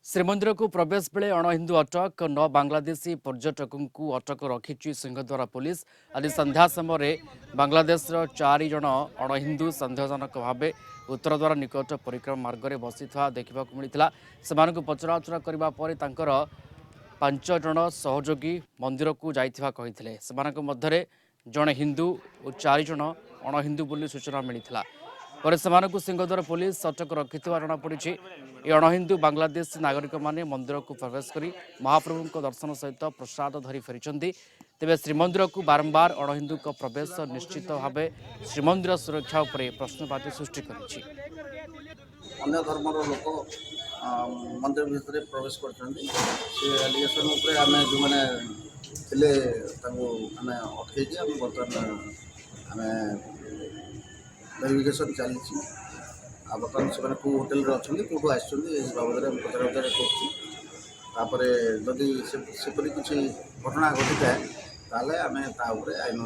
श्रीमंदिर को प्रवेश बेले अणहिंदू अटक 9 बांग्लादेशी पर्यटकों को अटक रखी सिंहद्वारा पुलिस। आज संध्या समय बांग्लादेश 4 जन अणहिंदू सन्देहजनक भाव उत्तरद्वार निकट परिक्रमा मार्ग में बसी देखा मिलता। से पचराउचरा करने पर 5 जन सहयोगी मंदिर को जाइथिबा कहिथिले। सेमानक मध्यरे जड़े हिंदू और 4 जन अणहिंदू बोली सूचना मिलता। पर सेमानकु सिंहद्वार पुलिस अटक रखिथिबा जଣାपड़ी। ये अणहिंदू बांग्लादेश नागरिक माने मंदिर को प्रवेश करी महाप्रभु दर्शन सहित प्रसाद धरी फेरी। तेबे श्रीमंदिर को बारंबार अणहिंदू प्रवेश निश्चित भाव श्रीमंदिर सुरक्षा उपरे प्रश्नवाची सृष्टि करिछि। अन्य धर्मर लोक मंदिर भितर प्रवेश कर एलिगेशन आम जो मैंने थे आम अटकई बर्तमान आम वेरिफिकेशन चली बर्तमान से होटेल अच्छा कौटू आसुँच बाबद पचरा उचार करपर जदि सेपरी किसी घटना घटी थाए आम आईन